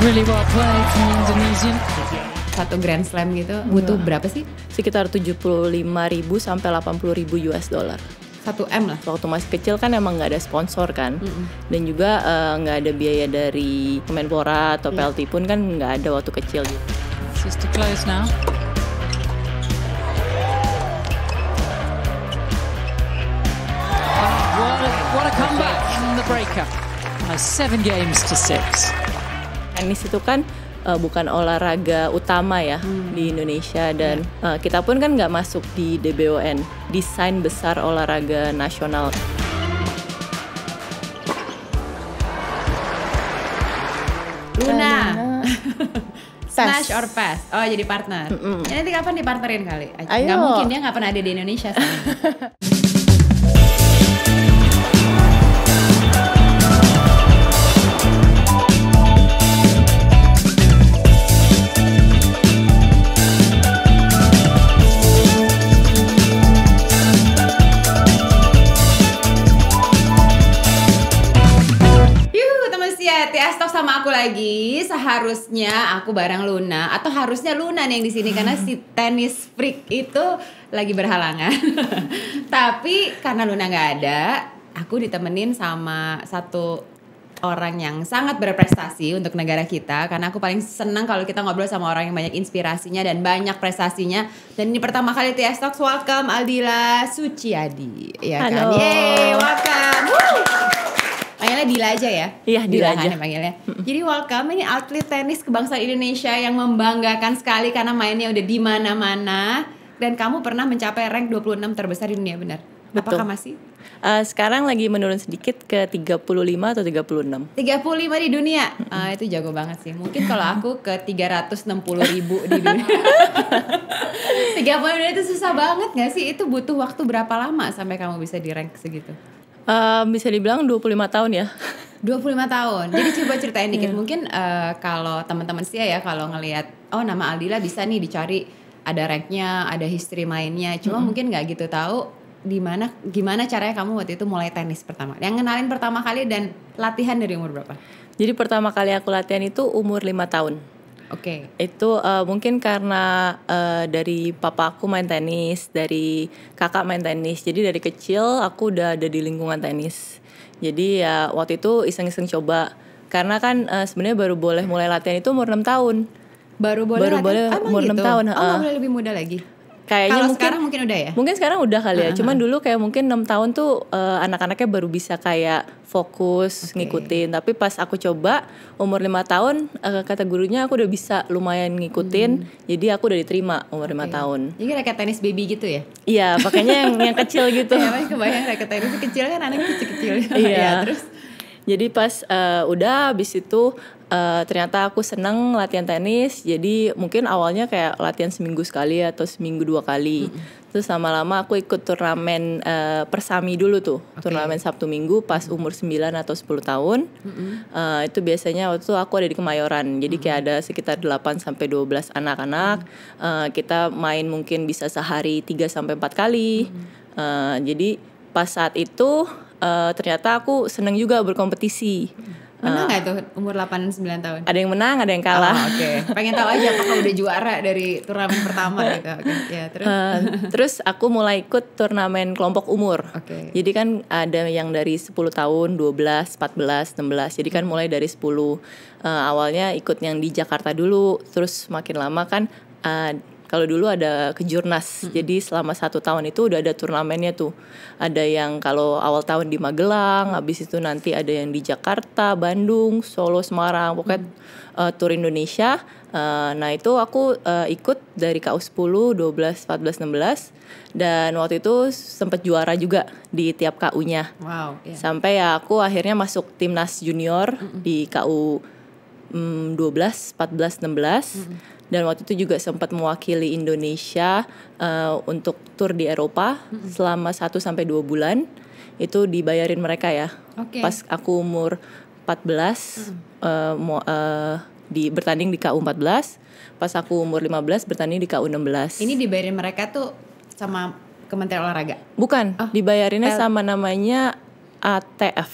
really well played from Indonesian. Satu Grand Slam gitu butuh berapa sih? Sekitar 75.000 sampai 80.000 US dollar. 1 M lah. Waktu masih kecil kan emang nggak ada sponsor kan, dan juga nggak ada biaya dari Kemenpora atau PLT pun kan nggak ada waktu kecil gitu. This is to close now. What a comeback from the breaker. 7 games to 6. Tenis itu kan bukan olahraga utama ya di Indonesia, dan kita pun kan nggak masuk di DBON, desain besar olahraga nasional. Luna. Smash or pass? Oh, jadi partner. Ya, nanti kapan dipartnerin kali? Ayo. Gak mungkin, dia gak pernah ada di Indonesia. Sama aku lagi, seharusnya aku bareng Luna, atau harusnya Luna nih yang di sini karena si tenis freak itu lagi berhalangan. Tapi karena Luna nggak ada, aku ditemenin sama satu orang yang sangat berprestasi untuk negara kita. Karena aku paling senang kalau kita ngobrol sama orang yang banyak inspirasinya dan banyak prestasinya. Dan ini pertama kali TS Talks, welcome Aldila Suciadi. Ya kan? Halo. Yeay, welcome. Woo. Panggilnya Dila aja ya? Iya, Dila aja. Panggilnya. Jadi welcome, ini atlet tenis kebangsaan Indonesia yang membanggakan sekali karena mainnya udah di mana-mana. Dan kamu pernah mencapai rank 26 terbesar di dunia, benar? Betul. Apakah masih? Sekarang lagi menurun sedikit ke 35 atau 36. 35 di dunia? Itu jago banget sih. Mungkin kalau aku ke 360.000 di dunia. 30 dunia itu susah banget gak sih? Itu butuh waktu berapa lama sampai kamu bisa di rank segitu? Bisa dibilang 25 tahun ya. 25 tahun. Jadi coba ceritain dikit. Mungkin kalau teman-teman sih ya, kalau ngelihat oh nama Aldila bisa nih dicari, ada ranknya, ada history mainnya. Cuma mungkin nggak gitu tahu gimana caranya kamu waktu itu mulai tenis pertama. Yang ngenalin pertama kali dan latihan dari umur berapa? Jadi pertama kali aku latihan itu umur 5 tahun. Oke. Itu mungkin karena dari papa aku main tenis, dari kakak main tenis. Jadi dari kecil aku udah ada di lingkungan tenis. Jadi ya waktu itu iseng-iseng coba. Karena kan sebenarnya baru boleh mulai latihan itu umur 6 tahun. Baru boleh umur gitu? 6 tahun. Oh, nggak boleh lebih muda lagi? Kayaknya kalau mungkin, sekarang mungkin udah ya? Mungkin sekarang udah kali ya. Cuman dulu kayak mungkin 6 tahun tuh anak-anaknya baru bisa kayak fokus ngikutin. Tapi pas aku coba umur 5 tahun kata gurunya aku udah bisa lumayan ngikutin. Jadi aku udah diterima umur 5 tahun. Jadi raket tenis baby gitu ya? Iya, pakainya yang kecil gitu. Ya, kebayang raket tenis kecil kan anaknya kecil-kecil. Iya. Ya, terus? Jadi pas udah habis itu ternyata aku seneng latihan tenis. Jadi mungkin awalnya kayak latihan seminggu sekali atau seminggu 2 kali. Terus lama-lama aku ikut turnamen Persami dulu tuh. Turnamen Sabtu Minggu pas umur 9 atau 10 tahun. Itu biasanya waktu itu aku ada di Kemayoran. Jadi kayak ada sekitar 8 sampai 12 anak-anak. Kita main mungkin bisa sehari 3 sampai 4 kali. Jadi pas saat itu ternyata aku seneng juga berkompetisi. Menang gak tuh umur 8-9 tahun? Ada yang menang, ada yang kalah. Oke. Pengen tahu aja apakah udah juara dari turnamen pertama gitu. Ya, terus? Terus aku mulai ikut turnamen kelompok umur. Jadi kan ada yang dari 10 tahun, 12, 14, 16. Jadi kan mulai dari 10. Awalnya ikut yang di Jakarta dulu. Terus makin lama kan kalau dulu ada kejurnas, jadi selama 1 tahun itu udah ada turnamennya tuh. Ada yang kalau awal tahun di Magelang, habis itu nanti ada yang di Jakarta, Bandung, Solo, Semarang, pokoknya tur Indonesia. Nah itu aku ikut dari KU 10, 12, 14, 16. Dan waktu itu sempat juara juga di tiap KU-nya. Wow. Yeah. Sampai ya aku akhirnya masuk timnas junior di KU 12, 14, 16. Dan waktu itu juga sempat mewakili Indonesia untuk tur di Eropa selama 1-2 bulan. Itu dibayarin mereka ya. Pas aku umur 14 bertanding di KU 14. Pas aku umur 15 bertanding di KU 16. Ini dibayarin mereka tuh sama Kementerian Olahraga? Bukan, dibayarinnya sama namanya ATF.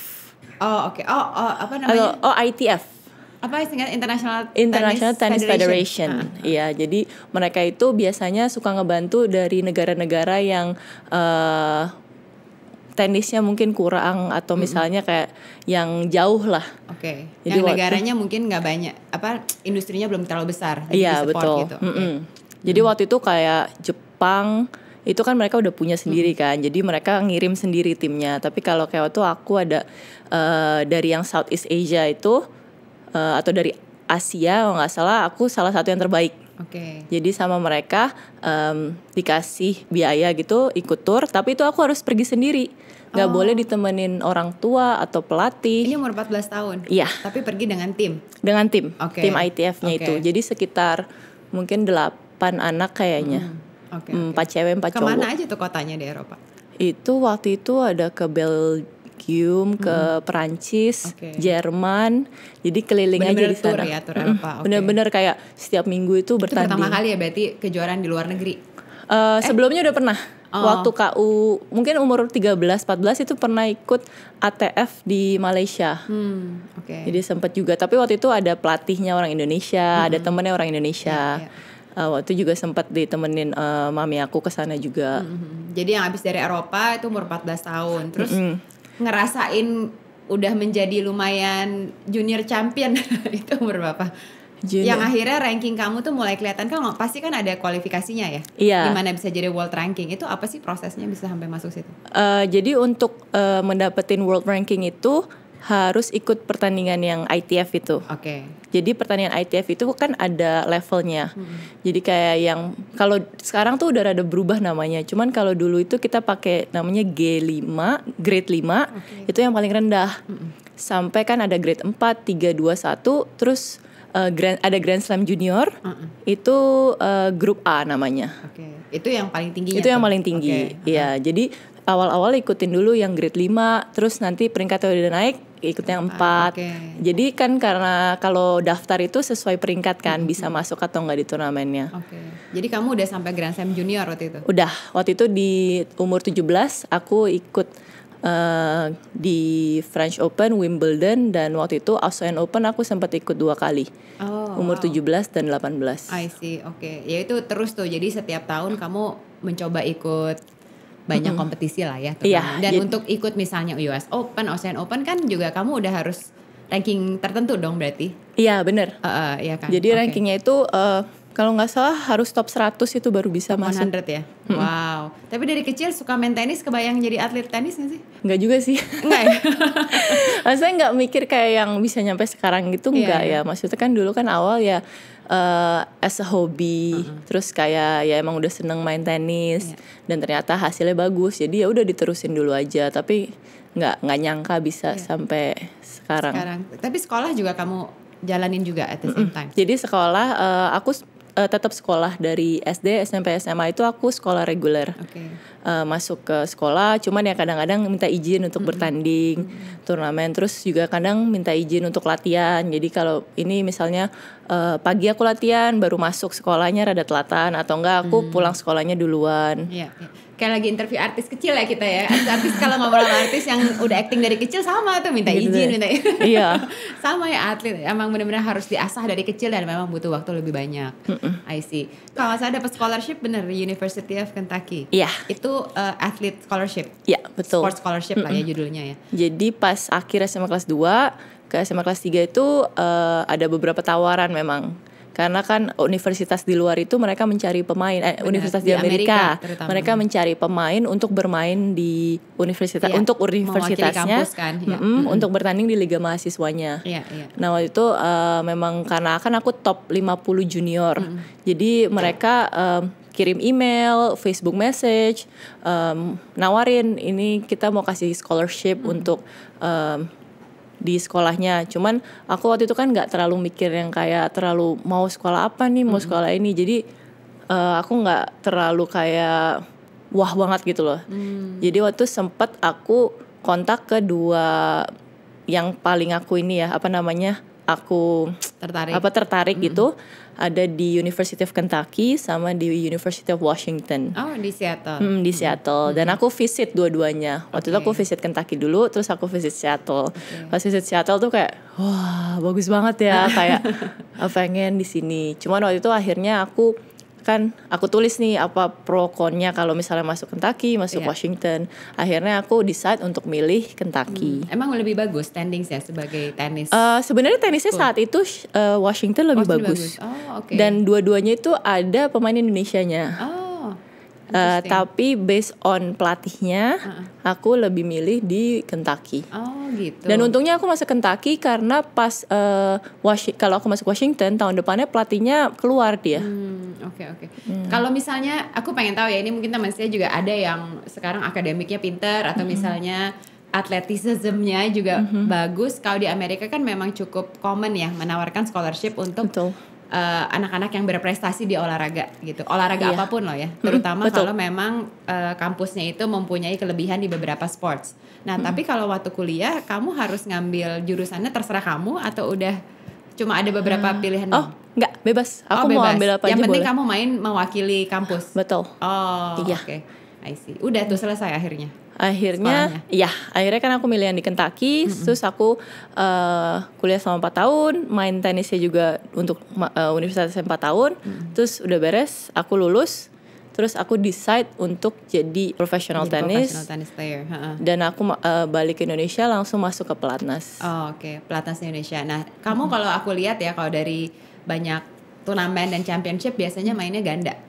Oh oke. Oh apa namanya? ITF. Apa istilahnya International Tennis Federation. Iya, jadi mereka itu biasanya suka ngebantu dari negara-negara yang tenisnya mungkin kurang atau misalnya kayak yang jauh lah. Oke. Yang negaranya mungkin nggak banyak, industrinya belum terlalu besar. Iya, betul. Gitu. Jadi waktu itu kayak Jepang itu kan mereka udah punya sendiri kan, jadi mereka ngirim sendiri timnya. Tapi kalau kayak waktu aku ada dari yang Southeast Asia itu atau dari Asia, kalau nggak salah, aku salah satu yang terbaik. Jadi sama mereka dikasih biaya gitu, ikut tur, tapi itu aku harus pergi sendiri, nggak boleh ditemenin orang tua atau pelatih. Ini umur 14 tahun. Iya. Tapi pergi dengan tim. Dengan tim, tim ITF-nya itu. Jadi sekitar mungkin 8 anak kayaknya. 4 cewek 4 cowok. Kemana aja tuh kotanya di Eropa? Itu waktu itu ada ke Belgium, ke Perancis, Jerman. Jadi keliling aja di sana. Tur Eropa. Bener-bener kayak setiap minggu itu bertanding. Itu pertama kali ya berarti kejuaraan di luar negeri? Sebelumnya udah pernah. Waktu KU mungkin umur 13-14 itu pernah ikut ATF di Malaysia. Jadi sempat juga. Tapi waktu itu ada pelatihnya orang Indonesia, ada temennya orang Indonesia. Waktu juga sempat ditemenin mami aku ke sana juga. Jadi yang habis dari Eropa itu umur 14 tahun. Terus ngerasain udah menjadi lumayan junior champion itu umur berapa? Yang akhirnya ranking kamu tuh mulai kelihatan kan, pasti kan ada kualifikasinya ya? Iya. Gimana bisa jadi world ranking? Itu apa sih prosesnya bisa sampai masuk situ? Jadi untuk mendapetin world ranking itu harus ikut pertandingan yang ITF itu. Jadi pertandingan ITF itu kan ada levelnya. Jadi kayak yang kalau sekarang tuh udah rada berubah namanya. Cuman kalau dulu itu kita pakai namanya G5, grade 5. Itu yang paling rendah. Sampai kan ada grade 4, 3, 2, 1. Terus ada Grand Slam Junior. Itu grup A namanya. Itu yang paling tingginya. Itu yang paling tinggi. Iya, jadi awal-awal ikutin dulu yang grade 5, terus nanti peringkatnya udah naik ikut yang 4. Jadi kan karena kalau daftar itu sesuai peringkat kan, bisa masuk atau enggak di turnamennya. Jadi kamu udah sampai Grand Slam Junior waktu itu? Udah, waktu itu di umur 17 aku ikut di French Open, Wimbledon, dan waktu itu Australian Open aku sempat ikut 2 kali. Umur 17 dan 18. I see, ya itu terus tuh, jadi setiap tahun kamu mencoba ikut banyak kompetisi lah ya. Dan untuk ikut misalnya US Open, Australian Open kan juga kamu udah harus ranking tertentu dong berarti? Iya benar. Iya kan? Jadi rankingnya itu kalau nggak salah harus top 100 itu baru bisa masuk. 100 ya? Wow. Tapi dari kecil suka main tenis, kebayang jadi atlet tenis nggak sih? Nggak juga sih. Enggak ya? Maksudnya nggak mikir kayak yang bisa nyampe sekarang gitu, enggak ya. Maksudnya kan dulu kan awal ya as a hobby, terus kayak ya emang udah seneng main tenis, dan ternyata hasilnya bagus, jadi ya udah diterusin dulu aja. Tapi nggak nyangka bisa sampai sekarang. Tapi sekolah juga kamu jalanin juga at the same time? Jadi sekolah aku tetap sekolah dari SD, SMP, SMA itu aku sekolah reguler. Masuk ke sekolah, cuman ya kadang-kadang minta izin untuk bertanding, turnamen, terus juga kadang minta izin untuk latihan. Jadi kalau ini misalnya pagi aku latihan, baru masuk sekolahnya rada telatan, atau enggak aku pulang sekolahnya duluan. Kayak lagi interview artis kecil ya kita ya. Artis kalau ngobrol sama artis yang udah acting dari kecil sama tuh, minta gitu izin, minta Iya. Sama ya atlet, emang benar-benar harus diasah dari kecil dan memang butuh waktu lebih banyak. I see. Kalau saya dapat scholarship bener di University of Kentucky. Iya. Itu athlete scholarship. Iya, betul. Sport scholarship lah ya judulnya ya. Jadi pas akhir SMA kelas 2 ke SMA kelas 3 itu ada beberapa tawaran memang. Karena kan universitas di luar itu mereka mencari pemain, universitas di Amerika mereka mencari pemain untuk bermain di universitas, untuk universitasnya, kampus, kan? Untuk bertanding di liga mahasiswanya. Nah waktu itu memang karena kan aku top 50 junior, jadi mereka kirim email, Facebook message, nawarin ini kita mau kasih scholarship untuk di sekolahnya. Cuman aku waktu itu kan nggak terlalu mikir yang kayak terlalu mau sekolah apa nih, mau sekolah ini. Jadi aku nggak terlalu kayak wah banget gitu loh. Jadi waktu sempet aku kontak ke 2 yang paling aku ini ya, aku tertarik gitu. ada di University of Kentucky sama di University of Washington. Oh, di Seattle. Di Seattle. Dan aku visit dua-duanya. Waktu itu aku visit Kentucky dulu, terus aku visit Seattle. Pas visit Seattle tuh kayak, wah bagus banget ya, kayak pengen di sini. Cuman waktu itu akhirnya aku tulis nih apa pro konnya kalau misalnya masuk Kentucky, masuk Washington. Akhirnya aku decide untuk milih Kentucky. Emang lebih bagus standings ya sebagai tenis? Sebenarnya tenisnya saat itu Washington lebih bagus. Oh, okay. Dan dua-duanya itu ada pemain Indonesianya. Tapi based on pelatihnya, aku lebih milih di Kentucky. Oh gitu. Dan untungnya aku masuk Kentucky karena pas kalau aku masuk Washington tahun depannya pelatihnya keluar dia. Oke. Kalau misalnya aku pengen tahu ya, ini mungkin teman saya juga ada yang sekarang akademiknya pinter atau misalnya atletisismnya juga bagus. Kalau di Amerika kan memang cukup common ya menawarkan scholarship untuk anak-anak yang berprestasi di olahraga gitu, olahraga apapun loh ya, terutama kalau memang kampusnya itu mempunyai kelebihan di beberapa sports. Nah tapi kalau waktu kuliah kamu harus ngambil jurusannya terserah kamu atau udah cuma ada beberapa pilihan? Oh enggak, bebas. Aku mau ambil apa aja boleh. Yang penting kamu main mewakili kampus. Betul. Oh iya. Oke. I see. Udah tuh selesai akhirnya. Akhirnya kan aku milih yang di Kentucky. Terus aku kuliah selama 4 tahun, main tenisnya juga untuk universitas 4 tahun. Terus udah beres, aku lulus. Terus aku decide untuk jadi professional tennis player. Dan aku balik ke Indonesia langsung masuk ke pelatnas. Oh, oke. Pelatnas Indonesia. Nah kamu kalau aku lihat ya, kalau dari banyak turnamen dan championship biasanya mainnya ganda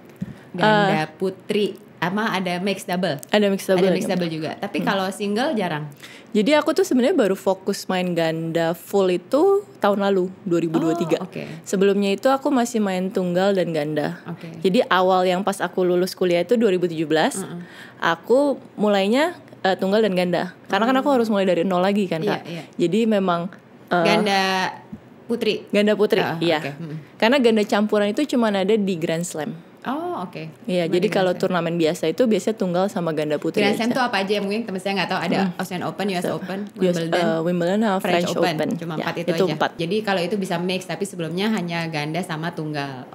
putri. Ama ada mixed double. Ada mixed double juga. Tapi kalau single jarang. Jadi aku tuh sebenarnya baru fokus main ganda full itu tahun lalu 2023. Sebelumnya itu aku masih main tunggal dan ganda. Jadi awal yang pas aku lulus kuliah itu 2017, aku mulainya tunggal dan ganda. Karena kan aku harus mulai dari nol lagi kan Kak. Jadi memang ganda putri. Iya. Karena ganda campuran itu cuma ada di Grand Slam. Oh oke. Iya, jadi kalau turnamen biasa itu biasanya tunggal sama ganda putri. Grand Slam itu apa aja? Mungkin teman saya nggak tahu, ada Australian Open, US Open, Wimbledon sama French Open. Cuma 4 itu aja. 4. Jadi kalau itu bisa mix, tapi sebelumnya hanya ganda sama tunggal.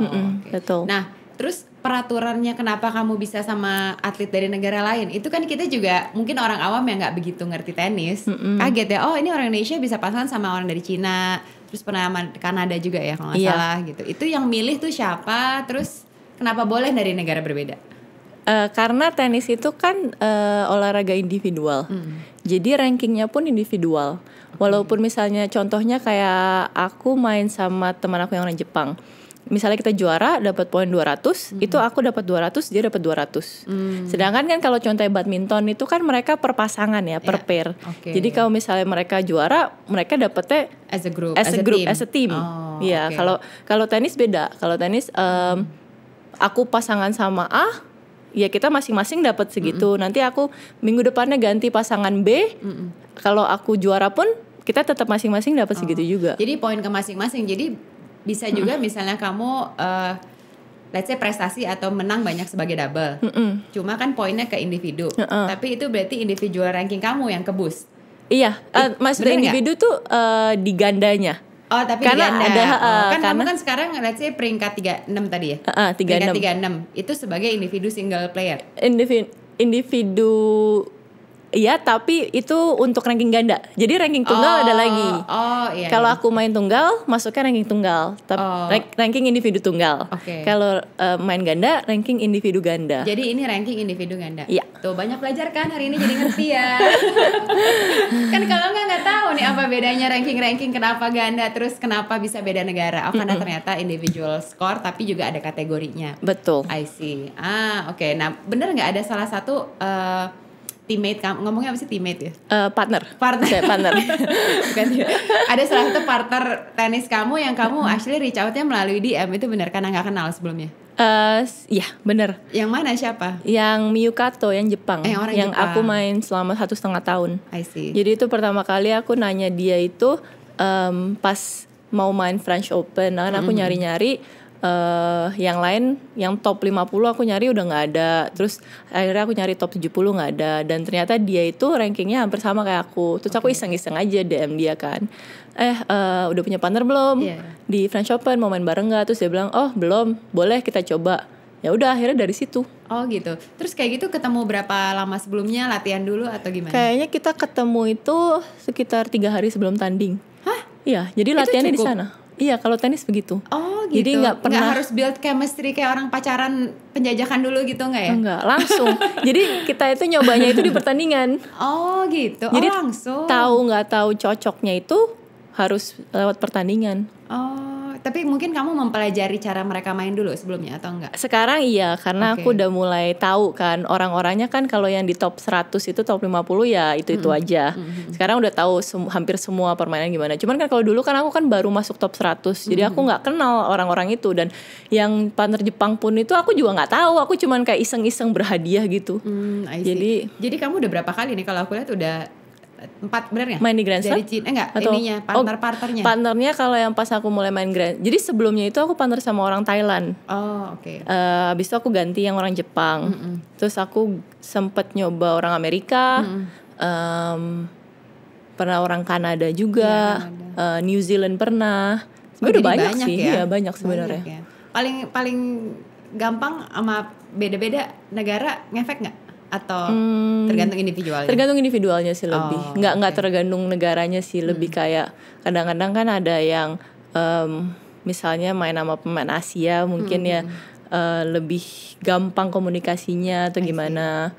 Betul. Nah, terus peraturannya kenapa kamu bisa sama atlet dari negara lain? Itu kan kita juga mungkin orang awam yang nggak begitu ngerti tenis, kaget ya. Oh ini orang Indonesia bisa pasangan sama orang dari Cina, terus pernah sama Kanada juga ya kalau nggak salah gitu. Itu yang milih tuh siapa? Terus kenapa boleh dari negara berbeda? Karena tenis itu kan olahraga individual. Jadi rankingnya pun individual. Walaupun misalnya contohnya kayak aku main sama teman aku yang orang Jepang. Misalnya kita juara dapat poin 200, itu aku dapat 200, dia dapat 200. Sedangkan kan kalau contohnya badminton itu kan mereka per pasangan ya, per pair. Jadi kalau misalnya mereka juara, mereka dapatnya as a group, as a team. Iya, kalau tenis beda. Kalau tenis aku pasangan sama A, ya kita masing-masing dapat segitu. Nanti aku minggu depannya ganti pasangan B. Kalau aku juara pun kita tetap masing-masing dapat segitu juga. Jadi poin ke masing-masing. Jadi bisa juga misalnya kamu let's say prestasi atau menang banyak sebagai double. Cuma kan poinnya ke individu. Tapi itu berarti individual ranking kamu yang ke boost. Iya, maksudnya individu tuh di gandanya. Oh, tapi karena di ganda. ada Kamu kan sekarang let's say peringkat 36 tadi ya. 36. Peringkat 36 itu sebagai individu single player. Individu iya, tapi itu untuk ranking ganda. Jadi ranking tunggal ada lagi. Kalau aku main tunggal, masuknya ranking tunggal. Tapi ranking individu tunggal. Kalau main ganda, ranking individu ganda. Jadi ini ranking individu ganda. Iya. Tuh banyak belajar kan hari ini, jadi ngerti ya. Kan kalau nggak tahu nih apa bedanya ranking kenapa ganda, terus kenapa bisa beda negara. Karena ternyata individual score tapi juga ada kategorinya. Betul. I see. Oke. Nah, bener nggak ada salah satu teammate kamu, ngomongnya apa sih teammate ya? Partner. Bukan, ada salah satu partner tenis kamu yang kamu actually reach out-nya melalui DM, itu benar karena nggak kenal sebelumnya? Iya benar. Yang mana, siapa? Yang Miyukato, yang Jepang. Yang Jepang. aku main selama 1,5 tahun. I see. Jadi itu pertama kali aku nanya dia itu pas mau main French Open, kan aku nyari-nyari yang lain yang top 50 aku nyari udah nggak ada. Terus akhirnya aku nyari top 70 nggak ada, dan ternyata dia itu rankingnya hampir sama kayak aku. Terus aku iseng-iseng aja DM dia kan, udah punya partner belum? Di French Open mau main bareng nggak? Terus dia bilang oh belum, boleh kita coba. Ya udah akhirnya dari situ. Oh gitu. Terus kayak gitu ketemu berapa lama sebelumnya, latihan dulu atau gimana? Kayaknya kita ketemu itu sekitar 3 hari sebelum tanding. Hah? Iya, jadi latihannya di sana. Iya, kalau tenis begitu. Oh gitu. Jadi nggak harus build chemistry kayak orang pacaran penjajakan dulu gitu nggak ya? Enggak, langsung. Jadi kita itu nyobanya itu di pertandingan. Oh gitu. Jadi langsung. Tahu nggak tahu cocoknya itu harus lewat pertandingan. Oh, tapi mungkin kamu mempelajari cara mereka main dulu sebelumnya atau enggak? Sekarang iya, karena aku udah mulai tahu kan orang-orangnya kan kalau yang di top 100 itu top 50 ya itu aja. Sekarang udah tahu hampir semua permainan gimana. Cuman kan kalau dulu kan aku kan baru masuk top 100. Jadi aku nggak kenal orang-orang itu, dan yang partner Jepang pun itu aku juga nggak tahu. Aku cuman kayak iseng-iseng berhadiah gitu. Jadi kamu udah berapa kali nih, kalau aku lihat udah 4 bener ya? Main di Grand Slam? Dari Cina, enggak, ininya partnernya. Partnernya kalau yang pas aku mulai main Grand. Jadi sebelumnya itu aku partner sama orang Thailand. Oh, oke. Habis itu aku ganti yang orang Jepang. Terus aku sempet nyoba orang Amerika. Pernah orang Kanada juga. New Zealand pernah. Sebenarnya udah banyak sih. Ya? Iya, banyak sebenarnya. Ya. Paling gampang sama beda-beda negara ngefek nggak? Atau tergantung individualnya? Tergantung individualnya sih lebih. Nggak tergantung negaranya sih, lebih kayak kadang-kadang kan ada yang misalnya main sama pemain Asia mungkin ya lebih gampang komunikasinya atau gimana.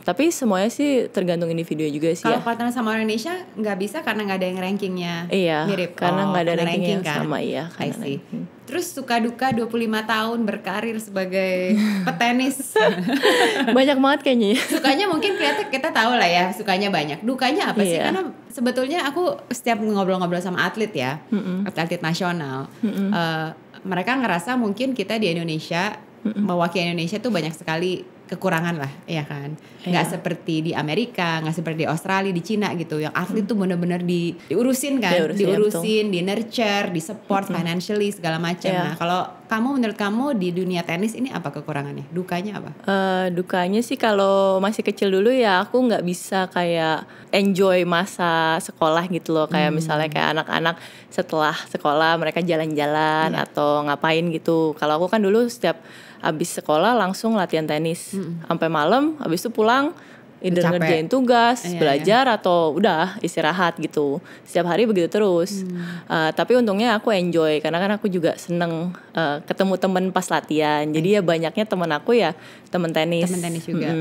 Tapi semuanya sih tergantung individu juga sih. Kalau partner sama orang Indonesia nggak bisa karena nggak ada yang rankingnya mirip. Karena nggak ada ranking yang kan? sama ya. Terus suka duka 25 tahun berkarir sebagai petenis. Banyak banget kayaknya. Sukanya mungkin kita tahu lah ya, sukanya banyak. Dukanya apa sih? Karena sebetulnya aku setiap ngobrol-ngobrol sama atlet ya, atlet nasional, mereka ngerasa mungkin kita di Indonesia, mewakili Indonesia tuh banyak sekali kekurangan lah, ya kan? Nggak seperti di Amerika, nggak seperti di Australia, di Cina gitu, yang atlet tuh benar-benar diurusin kan, diurusin, di nurture, di support financially segala macam. Nah, kalau kamu, menurut kamu di dunia tenis ini apa kekurangannya? Dukanya apa? Dukanya sih kalau masih kecil dulu ya aku nggak bisa kayak enjoy masa sekolah gitu loh, kayak misalnya kayak anak-anak setelah sekolah mereka jalan-jalan atau ngapain gitu. Kalau aku kan dulu setiap abis sekolah langsung latihan tenis sampai malam, abis itu pulang either ngerjain tugas, belajar atau udah istirahat gitu. Setiap hari begitu terus. Tapi untungnya aku enjoy karena kan aku juga seneng ketemu temen pas latihan. Jadi ya banyaknya temen aku ya temen tenis. Temen tenis juga.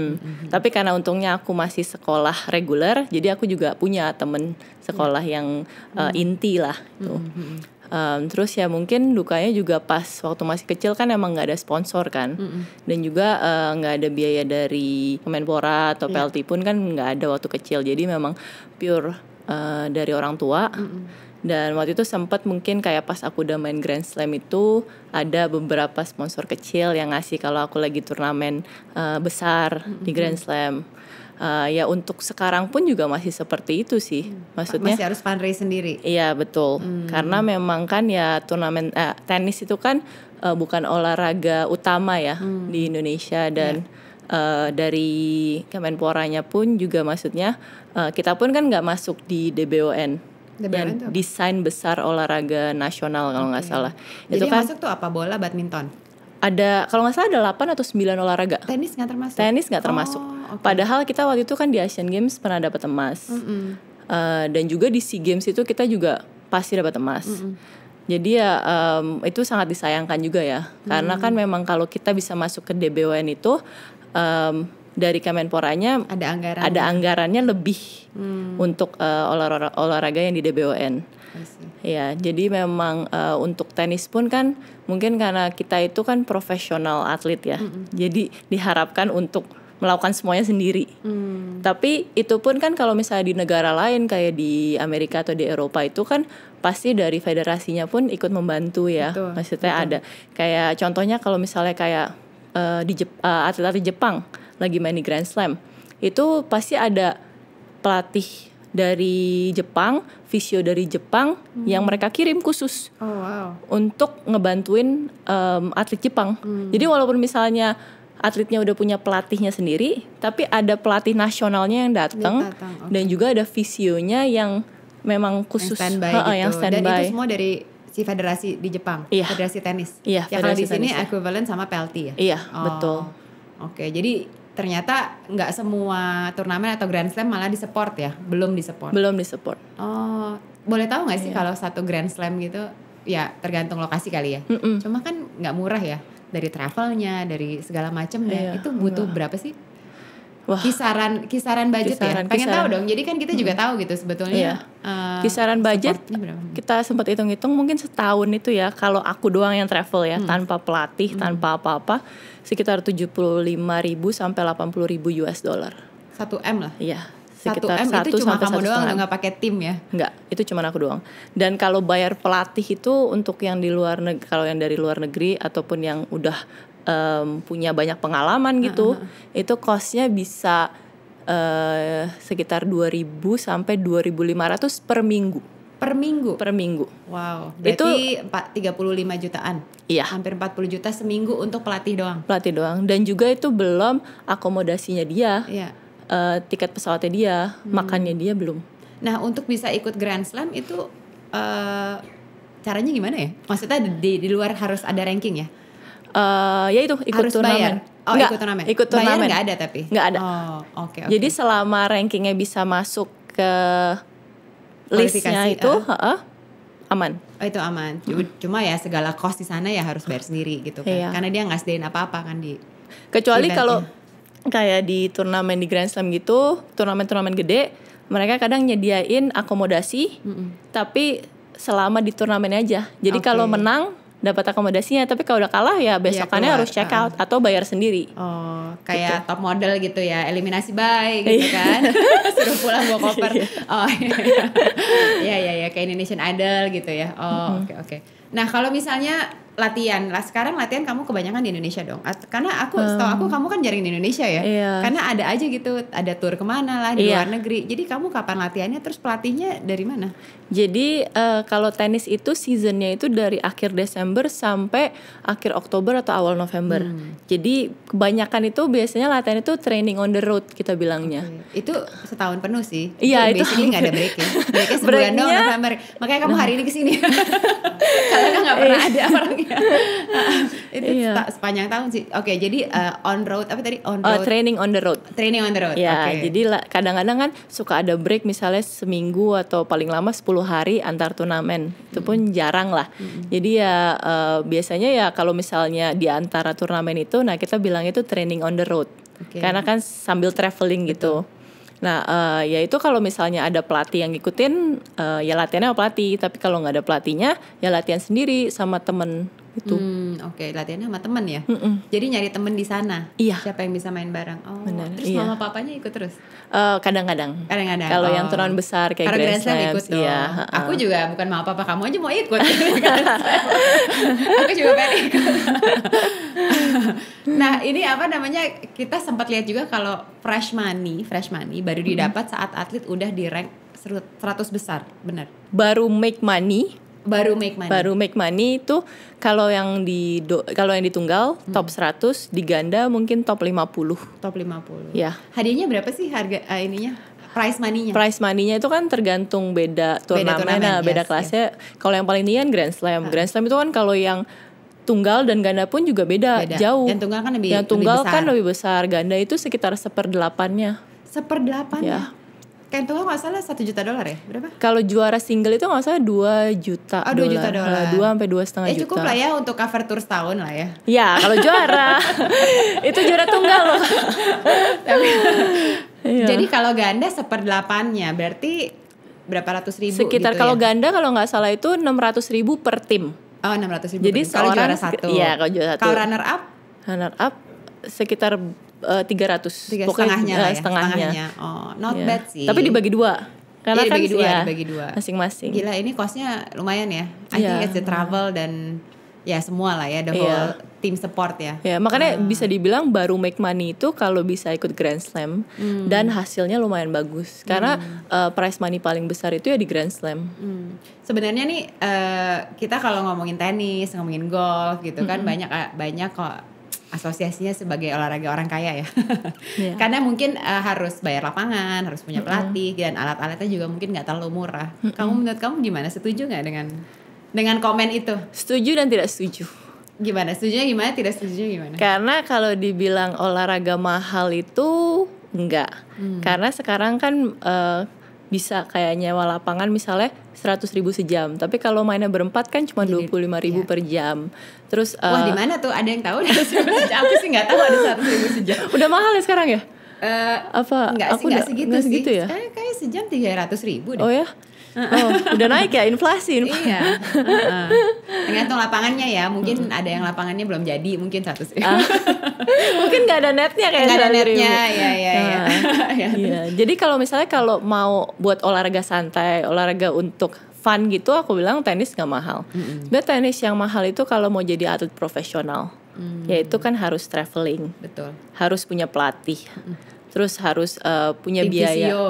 Tapi karena untungnya aku masih sekolah reguler, jadi aku juga punya temen sekolah yang inti lah gitu. Terus ya mungkin dukanya juga pas waktu masih kecil kan emang nggak ada sponsor kan, dan juga nggak ada biaya dari Kemenpora atau PLT pun kan nggak ada waktu kecil, jadi memang pure dari orang tua. Dan waktu itu sempat mungkin kayak pas aku udah main Grand Slam itu ada beberapa sponsor kecil yang ngasih kalau aku lagi turnamen besar di Grand Slam. Ya untuk sekarang pun juga masih seperti itu sih, maksudnya masih harus fundraise sendiri. Iya betul, karena memang kan ya turnamen tenis itu kan bukan olahraga utama ya di Indonesia, dan dari Kemenporanya pun juga maksudnya kita pun kan nggak masuk di DBON. Dan desain besar olahraga nasional kalau nggak salah. Jadi itu kan masuk tuh apa, bola, badminton? Ada, kalau nggak salah ada 8 atau 9 olahraga. Tenis nggak termasuk? Tenis nggak termasuk. Padahal kita waktu itu kan di Asian Games pernah dapat emas. Dan juga di SEA Games itu kita juga pasti dapat emas. Jadi ya itu sangat disayangkan juga ya. Karena kan memang kalau kita bisa masuk ke DBON itu dari Kemenporanya ada anggarannya lebih untuk olahraga yang di DBON. Ya, jadi memang untuk tenis pun kan mungkin karena kita itu kan profesional atlet ya. Jadi diharapkan untuk melakukan semuanya sendiri. Tapi itu pun kan kalau misalnya di negara lain kayak di Amerika atau di Eropa itu kan pasti dari federasinya pun ikut membantu ya. Maksudnya ada kayak contohnya kalau misalnya kayak atlet-atlet Jepang lagi main di Grand Slam, itu pasti ada pelatih dari Jepang, fisio dari Jepang yang mereka kirim khusus untuk ngebantuin atlet Jepang. Jadi walaupun misalnya atletnya udah punya pelatihnya sendiri, tapi ada pelatih nasionalnya yang datang dan juga ada fisionya yang memang khusus yang standby gitu. Dan itu semua dari si federasi di Jepang, federasi tenis. Iya, ya kalau di sini equivalent sama PLT ya. Iya, betul. Oke, jadi ternyata nggak semua turnamen atau Grand Slam malah disupport ya, belum disupport. Oh, boleh tahu nggak sih kalau satu Grand Slam gitu, ya tergantung lokasi kali ya. Cuma kan nggak murah ya, dari travelnya, dari segala macamnya. Itu butuh berapa sih? Wah, kisaran budget ya. Pengen tahu dong. Jadi kan kita juga tahu gitu sebetulnya. Kisaran budget kita sempat hitung-hitung mungkin setahun itu ya. Kalau aku doang yang travel ya, tanpa pelatih, tanpa apa-apa, sekitar 75.000 sampai 80.000 US dollar. 1M lah. Iya. 1M itu cuma kamu doang, nggak pakai tim ya? Nggak, itu cuma aku doang. Dan kalau bayar pelatih itu untuk yang di luar negeri, kalau yang dari luar negeri ataupun yang udah punya banyak pengalaman gitu, itu costnya bisa sekitar 2.000 sampai 2.500 per minggu. Per minggu? Wow, berarti 35 jutaan? Iya. Hampir 40 juta seminggu untuk pelatih doang? Pelatih doang, dan juga itu belum akomodasinya dia, tiket pesawatnya dia, makannya dia belum. Nah, untuk bisa ikut Grand Slam itu caranya gimana ya? Maksudnya di luar harus ada ranking ya? Ya itu ikut harus turnamen. Bayar? Ikut turnamen. Bayar nggak ada tapi? Nggak ada. Oke. Jadi selama rankingnya bisa masuk ke listnya itu, aman. Oh, itu aman. Cuma ya segala cost di sana ya harus bayar sendiri gitu kan. Karena dia nggak sediain apa-apa kan di. Kecuali kalau kayak di turnamen di Grand Slam gitu, turnamen-turnamen gede, mereka kadang nyediain akomodasi, tapi selama di turnamen aja. Jadi kalau menang dapat akomodasinya, tapi kalau udah kalah ya besokannya harus check out atau bayar sendiri. Oh, kayak gitu. Top model gitu ya, eliminasi bye gitu kan. Suruh pulang bawa koper. Oh iya, kayak Indonesian Idol gitu ya. Oh, oke. Nah, kalau misalnya sekarang latihan kamu kebanyakan di Indonesia dong. Karena setahu aku kamu kan jarang di Indonesia ya. Karena ada aja gitu, ada tour kemana lah di luar negeri. Jadi kamu kapan latihannya? Terus pelatihnya dari mana? Jadi kalau tenis itu seasonnya itu dari akhir Desember sampai akhir Oktober atau awal November. Jadi kebanyakan itu biasanya latihan itu training on the road kita bilangnya. Itu setahun penuh sih. Iya, itu nggak ada break ya. Breaknya sebulan doang November. Makanya kamu hari ini kesini. Karena kan nggak pernah ada orangnya. Itu sepanjang tahun sih. Oke, jadi on road apa tadi? Training on the road. Training on the road. Ya, jadi kadang-kadang kan suka ada break misalnya seminggu atau paling lama 10 hari antar turnamen. Itu pun jarang lah. Jadi ya biasanya ya kalau misalnya di antara turnamen itu, nah kita bilang itu training on the road. Karena kan sambil traveling gitu. Nah, ya itu kalau misalnya ada pelatih yang ngikutin, ya latihannya sama pelatih. Tapi kalau nggak ada pelatihnya, ya latihan sendiri sama temen gitu. Latihannya sama temen ya. Jadi nyari temen di sana. Iya. Siapa yang bisa main bareng? Oh, benar, terus mama papanya ikut terus? Kadang-kadang. Kalau yang turnamen besar kayak Grand Slam ikut dong. Iya. Aku juga bukan mama papa kamu aja mau ikut. Aku juga pengen ikut. Nah, ini apa namanya? Kita sempat lihat juga kalau fresh money baru didapat saat atlet udah di rank 100 besar, benar? Baru make money itu kalau yang di tunggal top 100, di ganda mungkin top 50. Ya. Hadiahnya berapa sih harga ininya? Prize money-nya itu kan tergantung beda turnamen, beda kelasnya. Kalau yang paling tinggi kan Grand Slam. Grand Slam itu kan kalau yang tunggal dan ganda pun juga beda. Jauh. Yang tunggal kan lebih besar. Ganda itu sekitar 1/8-nya. 1/8? Ya. Kayak tunggal nggak salah $1 juta ya? Berapa? Kalau juara single itu nggak salah $2 juta. $2 juta. 2 sampai 2,5 juta. Cukup lah ya untuk cover tour setahun lah ya. Ya kalau juara. Itu juara tunggal loh. Jadi kalau ganda 1/8-nya berarti berapa ratus ribu? Sekitar gitu kalau ganda kalau nggak salah itu 600.000 per tim. Oh, 600.000. Jadi kalau juara satu. Iya, kalau juara satu. Kalau runner up sekitar 300. Pokoknya setengahnya. Oh, not bad sih. Tapi dibagi 2. Karena kan dibagi dua. Masing-masing. Gila, ini costnya lumayan ya. I think it's the travel dan ya semua lah ya, the whole tim support ya. Ya, makanya bisa dibilang baru make money itu kalau bisa ikut Grand Slam dan hasilnya lumayan bagus. Karena prize money paling besar itu ya di Grand Slam. Sebenarnya nih kita kalau ngomongin tenis, ngomongin golf gitu kan banyak kok asosiasinya sebagai olahraga orang kaya ya. Yeah. Karena mungkin harus bayar lapangan, harus punya pelatih dan alat-alatnya juga mungkin nggak terlalu murah. Menurut kamu gimana? Setuju nggak dengan komen itu? Setuju dan tidak setuju. Gimana? Setujunya gimana? Tidak setuju gimana? Karena kalau dibilang olahraga mahal itu enggak. Karena sekarang kan bisa kayak nyewa lapangan misalnya 100.000 sejam. Tapi kalau mainnya berempat kan cuma 25.000 per jam. Terus wah, di mana tuh? Ada yang tahu 100.000 sejam? Aku sih nggak tahu ada 100.000 sejam. Udah mahal ya sekarang ya? Apa? Nggak segitu sih. Ya? Kayak sejam 300.000 deh. Oh ya? Udah naik ya inflasi. Iya. Tergantung lapangannya ya. Mungkin ada yang lapangannya belum jadi, mungkin 100.000. Mungkin nggak ada netnya kayak. Nggak ada netnya, ya. Jadi kalau misalnya kalau mau buat olahraga santai, olahraga untuk fun gitu, aku bilang tenis nggak mahal. Sebenarnya tenis yang mahal itu kalau mau jadi atlet profesional, yaitu kan harus traveling, betul. Harus punya pelatih. Terus harus punya biaya. Fisio.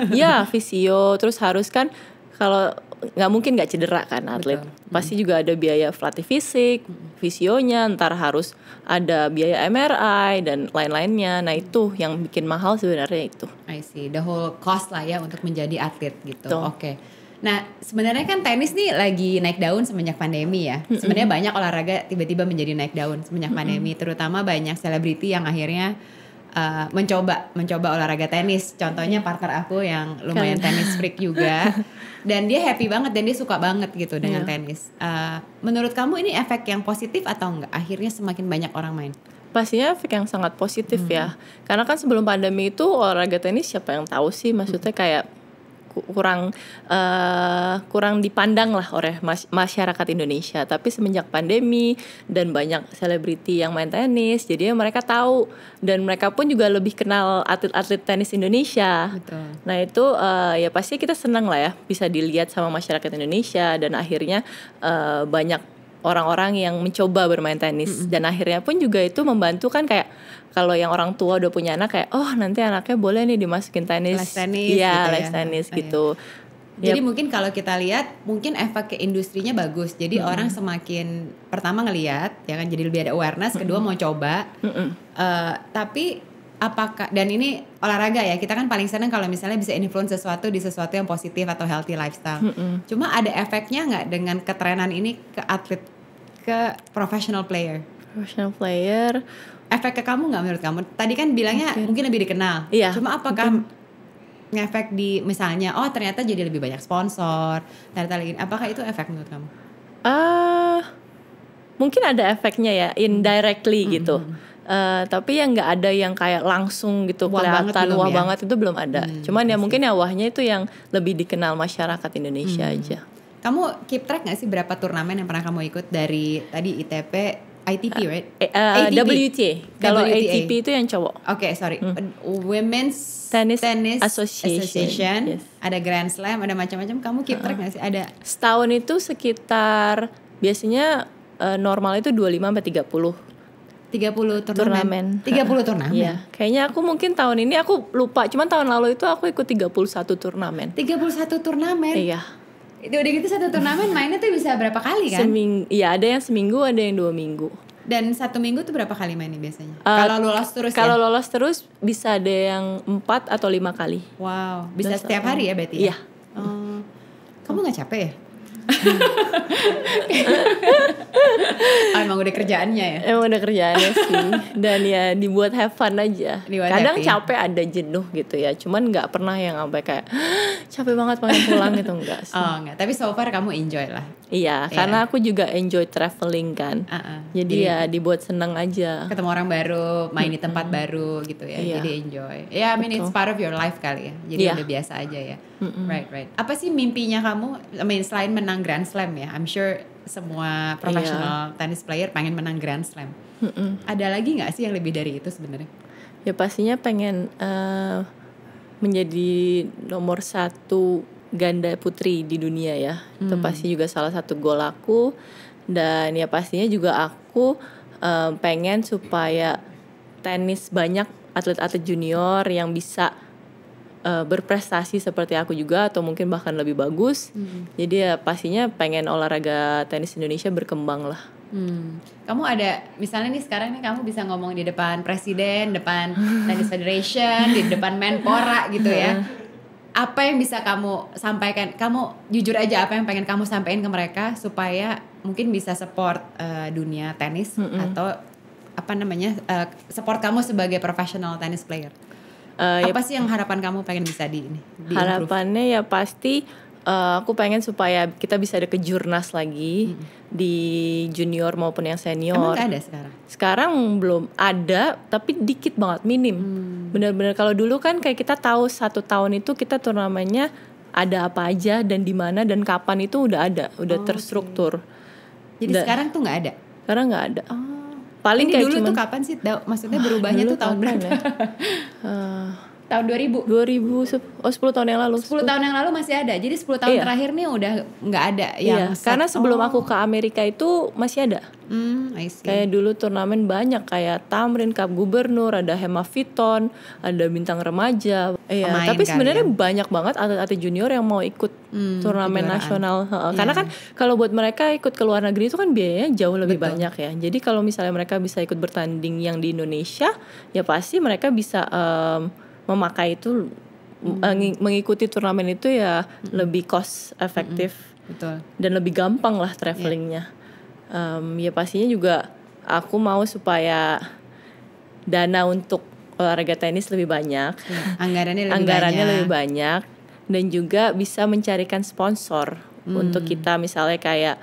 Ya, fisio. Terus harus kan kalau nggak mungkin nggak cedera kan atlet. Betul. Pasti juga ada biaya pelatih fisik, fisionya, ntar harus ada biaya MRI dan lain-lainnya. Nah itu yang bikin mahal sebenarnya itu. I see, the whole cost lah ya untuk menjadi atlet gitu. Oke. Nah sebenarnya kan tenis nih lagi naik daun semenjak pandemi ya. Sebenarnya banyak olahraga tiba-tiba menjadi naik daun semenjak pandemi. Terutama banyak selebriti yang akhirnya mencoba olahraga tenis. Contohnya partner aku yang lumayan tenis freak juga. Dan dia happy banget dan dia suka banget gitu dengan tenis. Menurut kamu ini efek yang positif atau enggak? Akhirnya semakin banyak orang main. Pastinya efek yang sangat positif ya. Karena kan sebelum pandemi itu olahraga tenis siapa yang tahu sih, maksudnya kayak kurang dipandang lah oleh masyarakat Indonesia. Tapi semenjak pandemi dan banyak selebriti yang main tenis, jadi mereka tahu dan mereka pun juga lebih kenal atlet-atlet tenis Indonesia. Betul. Nah itu ya pasti kita senang lah ya bisa dilihat sama masyarakat Indonesia dan akhirnya banyak orang-orang yang mencoba bermain tenis dan akhirnya pun juga itu membantu kan kayak kalau yang orang tua udah punya anak kayak nanti anaknya boleh nih dimasukin tenis. Les tenis ya, gitu les tenis gitu. Jadi mungkin kalau kita lihat mungkin efek ke industrinya bagus. Jadi orang semakin pertama ngelihat ya kan jadi lebih ada awareness, kedua mau coba. Tapi apakah dan ini olahraga ya, kita kan paling senang kalau misalnya bisa influence sesuatu yang positif atau healthy lifestyle. Cuma ada efeknya nggak dengan ketrenan ini ke atlet, ke professional player? Professional player efek ke kamu nggak menurut kamu? Tadi kan bilangnya mungkin lebih dikenal. Iya, cuma apakah ngefek di misalnya ternyata jadi lebih banyak sponsor, apakah itu efek menurut kamu? Mungkin ada efeknya ya indirectly gitu. Tapi yang nggak ada yang kayak langsung gitu kelihatan wah banget itu belum ada. Cuman ya mungkin ya wahnya itu yang lebih dikenal masyarakat Indonesia aja. Kamu keep track nggak sih berapa turnamen yang pernah kamu ikut dari tadi ITP, ITP right? WTA. Kalau ATP itu yang cowok. Oke, sorry. Women's Tennis Association. Yes. Ada Grand Slam, ada macam-macam. Kamu keep track nggak sih? Ada. Setahun itu sekitar biasanya normal itu 25 sampai 30 turnamen. 30 turnamen. Iya. Kayaknya aku mungkin tahun ini aku lupa. Cuman tahun lalu itu aku ikut 31 turnamen. 31 turnamen. Iya. Udah gitu satu turnamen mainnya tuh bisa berapa kali kan? Iya, ada yang seminggu, ada yang 2 minggu. Dan 1 minggu tuh berapa kali mainnya biasanya? Kalau lolos terus Kalau lolos terus bisa ada yang 4 atau 5 kali. Wow, bisa setiap hari ya berarti? Iya. Kamu gak capek ya? Emang udah kerjaannya ya? Emang udah kerjaannya sih. Dan ya dibuat have fun aja. Kadang happy. capek, ada jenuh gitu ya. Cuman gak pernah yang sampai kayak capek banget pengen pulang gitu, enggak sih. Enggak, tapi so far kamu enjoy lah. Iya, karena aku juga enjoy traveling kan. Jadi ya dibuat seneng aja. Ketemu orang baru, main di tempat baru gitu ya. Jadi enjoy. Ya, I mean it's part of your life kali ya. Jadi udah biasa aja ya. Right. Apa sih mimpinya kamu? I mean, selain menang Grand Slam ya, I'm sure semua professional tennis player pengen menang Grand Slam. Ada lagi nggak sih yang lebih dari itu sebenarnya? Ya pastinya pengen menjadi nomor 1 ganda putri di dunia ya. Itu pasti juga salah satu goal aku. Dan ya pastinya juga aku pengen supaya tenis banyak atlet-atlet junior yang bisa berprestasi seperti aku juga atau mungkin bahkan lebih bagus. Jadi ya pastinya pengen olahraga tenis Indonesia berkembang lah. Kamu ada misalnya nih sekarang nih kamu bisa ngomong di depan presiden, depan Tennis Federation, di depan Menpora gitu ya. Apa yang bisa kamu sampaikan? Kamu jujur aja apa yang pengen kamu sampaikan ke mereka supaya mungkin bisa support dunia tenis atau apa namanya support kamu sebagai professional tennis player. Apa sih yang harapan kamu pengen bisa di harapannya ya pasti aku pengen supaya kita bisa ada kejurnas lagi di junior maupun yang senior. Emang gak ada sekarang? Sekarang belum ada, tapi dikit banget, minim. Benar-benar kalau dulu kan kayak kita tahu 1 tahun itu kita turnamennya ada apa aja dan di mana dan kapan itu udah ada, udah terstruktur. Jadi sekarang tuh nggak ada? Sekarang nggak ada. Paling ini kayak dulu tuh kapan sih? Maksudnya berubahnya tuh tahun berapa? Tahun 2000? 10 tahun yang lalu. 10 tahun yang lalu masih ada. Jadi 10 tahun terakhir nih udah nggak ada yang karena sebelum aku ke Amerika itu masih ada. I see. Kayak dulu turnamen banyak kayak Tamrin Cup Gubernur, ada Hema Viton, ada Bintang Remaja. Iya, tapi sebenarnya banyak banget atlet-atlet junior yang mau ikut turnamen nasional. Karena kan kalau buat mereka ikut ke luar negeri itu kan biayanya jauh lebih banyak ya. Jadi kalau misalnya mereka bisa ikut bertanding yang di Indonesia, ya pasti mereka bisa memakai itu mengikuti turnamen itu ya lebih cost efektif. Betul. Dan lebih gampang lah travelingnya. Ya pastinya juga aku mau supaya dana untuk olahraga tenis lebih banyak, anggarannya lebih banyak dan juga bisa mencarikan sponsor untuk kita misalnya kayak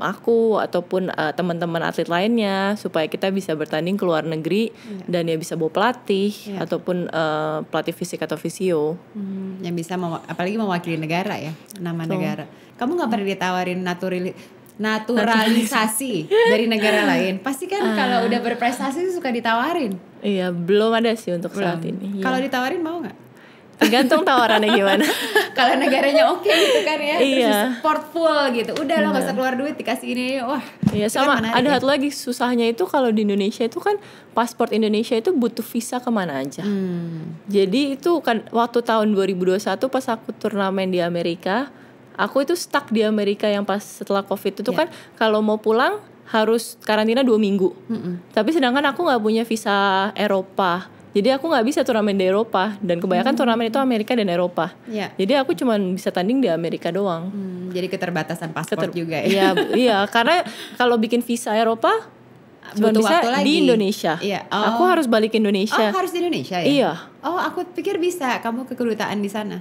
aku ataupun teman-teman atlet lainnya supaya kita bisa bertanding ke luar negeri dan ya bisa bawa pelatih ataupun pelatih fisik atau fisio yang bisa apalagi mewakili negara ya, nama negara. Kamu nggak pernah ditawarin naturalisasi dari negara lain? Pasti kan kalau udah berprestasi suka ditawarin. Iya, belum ada sih untuk saat ini. Kalau ditawarin mau nggak? Tergantung tawarannya gimana. Kalau negaranya oke gitu kan ya, iya. Terus support full gitu. Udah lo gak usah keluar duit, dikasih ini. Wah. Iya, sama kan ada satu lagi susahnya itu kalau di Indonesia itu kan paspor Indonesia itu butuh visa kemana aja. Jadi itu kan waktu tahun 2021 pas aku turnamen di Amerika, aku itu stuck di Amerika yang pas setelah COVID itu kan kalau mau pulang harus karantina 2 minggu. Tapi sedangkan aku nggak punya visa Eropa. Jadi aku nggak bisa turnamen di Eropa dan kebanyakan turnamen itu Amerika dan Eropa. Jadi aku cuma bisa tanding di Amerika doang. Jadi keterbatasan paspor juga ya. Iya, karena kalau bikin visa Eropa cuma bisa di Indonesia. Aku harus balik ke Indonesia. Oh, harus di Indonesia ya? Iya. Oh, aku pikir bisa. Kamu ke kedutaan di sana.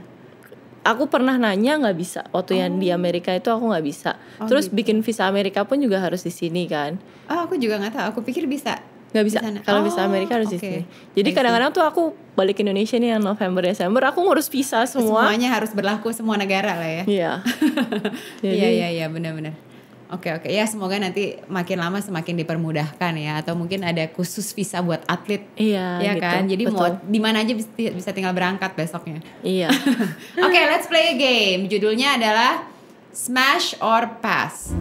Aku pernah nanya nggak bisa. Waktu yang di Amerika itu aku nggak bisa. Terus bikin visa Amerika pun juga harus di sini kan. Oh, aku juga nggak tahu. Aku pikir bisa. Nggak bisa. Kalau visa Amerika harus di sini. Jadi kadang-kadang tuh aku balik ke Indonesia nih yang November Desember aku ngurus visa semua. Semuanya harus berlaku semua negara lah ya. Iya. Iya benar-benar. Oke. Ya semoga nanti makin lama semakin dipermudahkan ya, atau mungkin ada khusus visa buat atlet. Iya ya gitu, kan. Jadi betul. mau di mana aja bisa tinggal berangkat besoknya. Iya. Oke, let's play a game. Judulnya adalah Smash or Pass.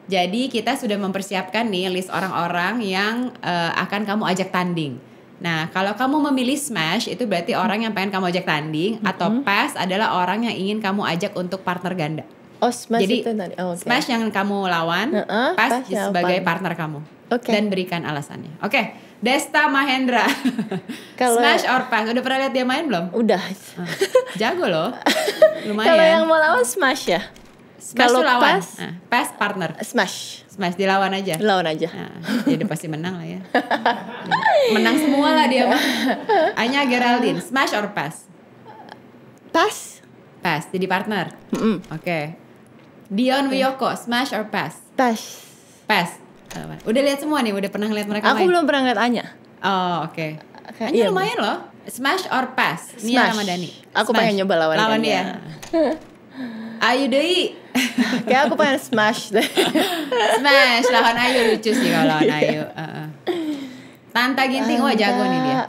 Jadi kita sudah mempersiapkan nih list orang-orang yang akan kamu ajak tanding. Nah, kalau kamu memilih smash itu berarti orang yang pengen kamu ajak tanding, atau pass adalah orang yang ingin kamu ajak untuk partner ganda. Oh, smash jadi, itu tadi. Oh, okay. Smash yang kamu lawan, pass sebagai partner kamu. Dan berikan alasannya. Oke. Desta Mahendra. Smash or pass? Udah pernah lihat dia main belum? Udah. Jago loh. Lumayan. Kalau yang mau lawan smash ya? Kalau lawan, pass partner. Smash dilawan aja. Jadi pasti menang lah ya. Menang semua lah dia mah. Anya Geraldine, smash or pass? Pass, jadi partner. Oke. Dion Wiyoko, smash or pass? Pass. Udah lihat semua nih, udah pernah lihat mereka main? Aku belum pernah lihat Anya. Oh, oke. Anya lumayan loh. Smash or pass? Nia Ramadhani. Aku pengen nyoba lawan dia. Ayu Dei. Kayak aku pengen smash deh. Smash lawan Ayu, lucu sih kalau lawan Ayu. Tanta Ginting, wah jago nih dia.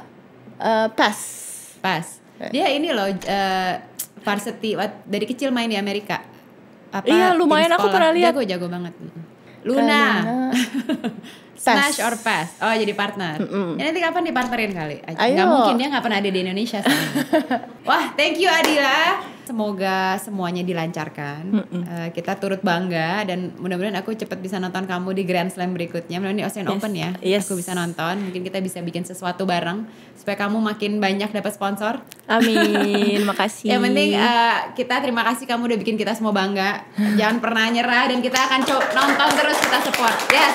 Pass. Dia ini loh varsity dari kecil main di Amerika. Iya, lumayan, aku pernah lihat. Jago banget. Luna. Smash or pass. Oh, jadi partner. Ya, nanti kapan dipartnerin kali? Gak mungkin, dia gak pernah ada di Indonesia. Wah, thank you Adila. Semoga semuanya dilancarkan. Kita turut bangga dan mudah-mudahan aku cepat bisa nonton kamu di Grand Slam berikutnya. Mudah-mudahan di Australian Open ya. Aku bisa nonton. Mungkin kita bisa bikin sesuatu bareng supaya kamu makin banyak dapat sponsor. Amin. Makasih. Yang penting kita terima kasih kamu udah bikin kita semua bangga. Jangan pernah nyerah dan kita akan nonton terus, kita support. Yes.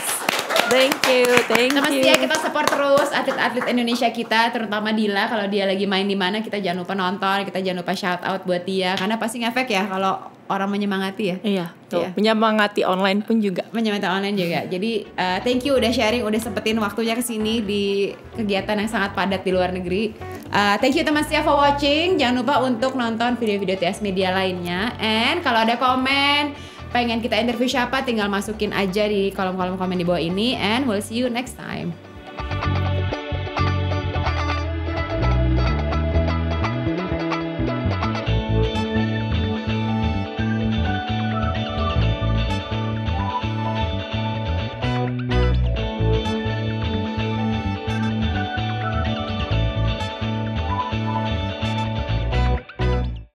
Thank you. Semestinya kita support terus atlet-atlet Indonesia kita, terutama Dila. Kalau dia lagi main di mana, kita jangan lupa nonton, kita jangan lupa shout out buat dia, karena pasti ngefek ya kalau orang menyemangati ya. Iya, tuh. Menyemangati online pun juga. Menyemangati online juga. Jadi thank you udah sharing, udah sempetin waktunya kesini di kegiatan yang sangat padat di luar negeri. Thank you teman setia for watching. Jangan lupa untuk nonton video-video TS Media lainnya. And kalau ada komen, pengen kita interview siapa, tinggal masukin aja di kolom-kolom komen di bawah ini. And we'll see you next time.